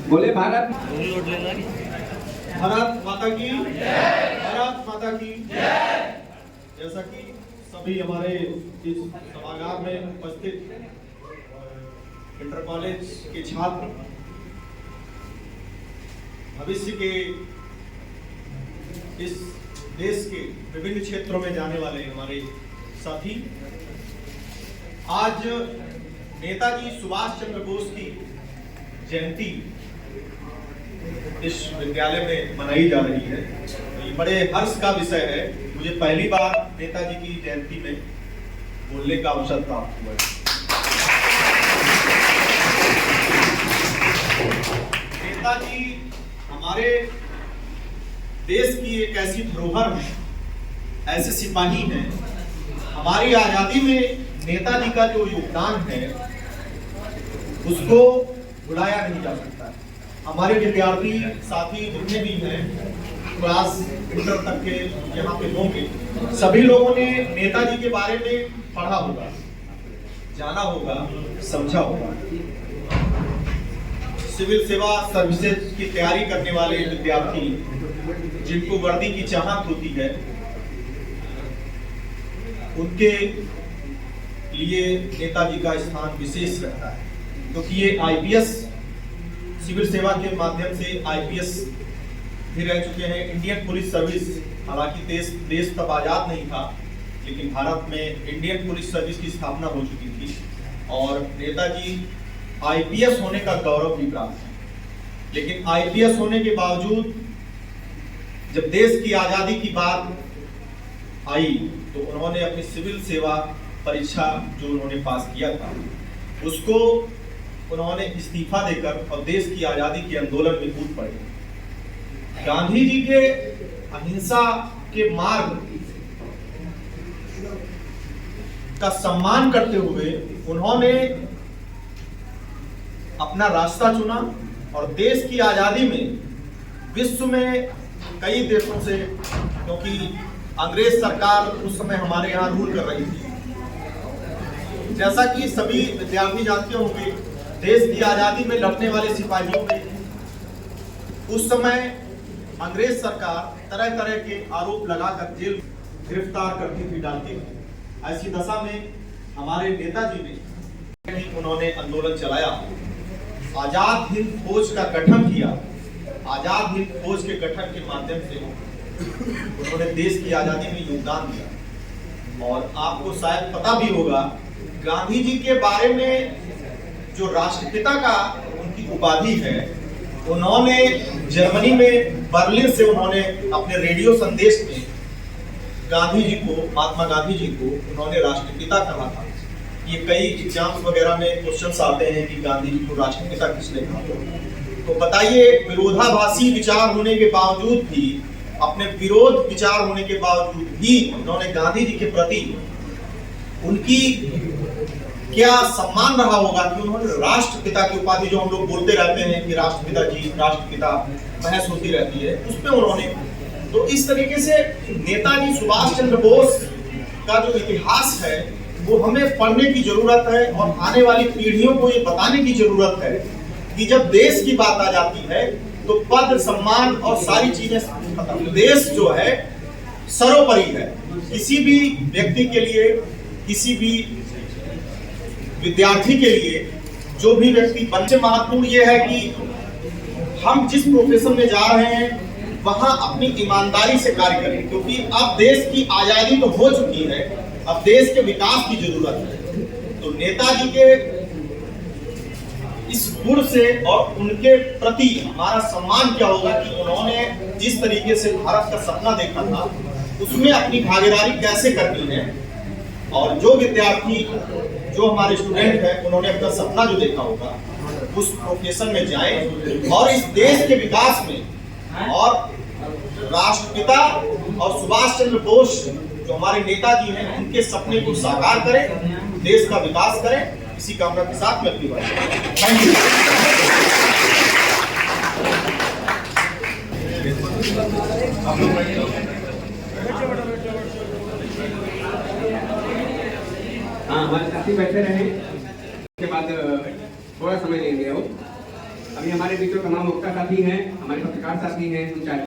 बोले भारत भारत माता की भारत माता की। जैसा कि सभी हमारे इस सभागार में उपस्थित इंटर कॉलेज के छात्र, भविष्य के इस देश के विभिन्न क्षेत्रों में जाने वाले हमारे साथी, आज नेताजी सुभाष चंद्र बोस की जयंती इस विद्यालय में मनाई जा रही है। तो ये बड़े हर्ष का विषय है। मुझे पहली बार नेताजी की जयंती में बोलने का अवसर प्राप्त हुआ है। नेताजी हमारे देश की एक ऐसी धरोहर है, ऐसे सिपाही हैं। हमारी आजादी में नेताजी का जो योगदान है उसको भुलाया नहीं जा सकता। हमारे विद्यार्थी साथी जितने भी हैं, क्लास इंटर तक के यहाँ पे होंगे, सभी लोगों ने नेताजी के बारे में पढ़ा होगा, जाना होगा, समझा होगा। सिविल सेवा सर्विसेज की तैयारी करने वाले विद्यार्थी जिनको वर्दी की चाहत होती है, उनके लिए नेताजी का स्थान विशेष रहता है, क्योंकि ये आईपीएस, सिविल सेवा के माध्यम से आईपीएस भी रह चुके हैं। इंडियन पुलिस सर्विस, हालांकि देश तब आजाद नहीं था, लेकिन भारत में इंडियन पुलिस सर्विस की स्थापना हो चुकी थी और नेताजी आईपीएस होने का गौरव भी प्राप्त है। लेकिन आईपीएस होने के बावजूद जब देश की आजादी की बात आई तो उन्होंने अपनी सिविल सेवा परीक्षा जो उन्होंने पास किया था उसको उन्होंने इस्तीफा देकर और देश की आजादी के आंदोलन में कूद पड़े। गांधी जी के अहिंसा के मार्ग का सम्मान करते हुए उन्होंने अपना रास्ता चुना और देश की आजादी में विश्व में कई देशों से, क्योंकि अंग्रेज सरकार उस समय हमारे यहाँ रूल कर रही थी, जैसा कि सभी विद्यार्थी जानते होंगे, देश की आजादी में लड़ने वाले सिपाहियों में उस समय अंग्रेज सरकार तरह तरह के आरोप लगाकर जेल गिरफ्तार करती थी, डालती थी। ऐसी दशा में हमारे नेताजी ने उन्होंने आंदोलन चलाया, आजाद हिंद फौज का गठन किया। आजाद हिंद फौज के गठन के माध्यम से उन्होंने देश की आजादी में योगदान दिया। और आपको शायद पता भी होगा, गांधी जी के बारे में जो राष्ट्रपिता का उनकी उपाधि है, उन्होंने जर्मनी में बर्लिन से उन्होंने अपने रेडियो संदेश में गांधी जी को, महात्मा गांधी जी को उन्होंने राष्ट्रपिता कहा था। ये कई एग्जाम्स वगैरह में क्वेश्चंस आते हैं कि गांधी जी को राष्ट्रपिता किसने कहा। तो बताइए, विरोधाभासी विचार होने के बावजूद भी, अपने विरोध विचार होने के बावजूद भी उन्होंने गांधी जी के प्रति उनकी क्या सम्मान रहा होगा कि उन्होंने राष्ट्रपिता की उपाधि, जो हम लोग बोलते रहते हैं कि राष्ट्रपिता जी, राष्ट्रपिता, बहस होती रहती है, उसमें उन्होंने, तो इस तरीके से नेताजी सुभाष चंद्र बोस का जो इतिहास है वो हमें पढ़ने की जरूरत है और आने वाली पीढ़ियों को ये बताने की जरूरत है कि जब देश की बात आ जाती है तो पद, सम्मान और सारी चीजें खत्म। देश जो है सर्वोपरि है। किसी भी व्यक्ति के लिए, किसी भी विद्यार्थी के लिए, जो भी व्यक्ति बनने, महत्वपूर्ण ये है कि हम जिस प्रोफेशन में जा रहे हैं वहां अपनी ईमानदारी से कार्य करें, क्योंकि अब देश की आजादी तो हो चुकी है, अब देश के विकास की जरूरत है। तो नेताजी के इस गुण से और उनके प्रति हमारा सम्मान क्या होगा कि उन्होंने जिस तरीके से भारत का सपना देखा था उसमें अपनी भागीदारी कैसे करनी है। और जो विद्यार्थी, जो हमारे स्टूडेंट हैं, उन्होंने अपना सपना जो देखा होगा उस प्रोफेशन में जाएं और इस देश के विकास में और राष्ट्रपिता और सुभाष चंद्र बोस जो हमारे नेताजी हैं, उनके सपने को साकार करें, देश का विकास करें। इसी कामना के साथ मैं अपनी बात थैंक यू। हाँ, हमारे साथी बैठे रहे, उसके बाद थोड़ा समय लेंगे हम। अभी हमारे बीच जो तमाम वक्ता साथी हैं, हमारे पत्रकार साथी हैं, उन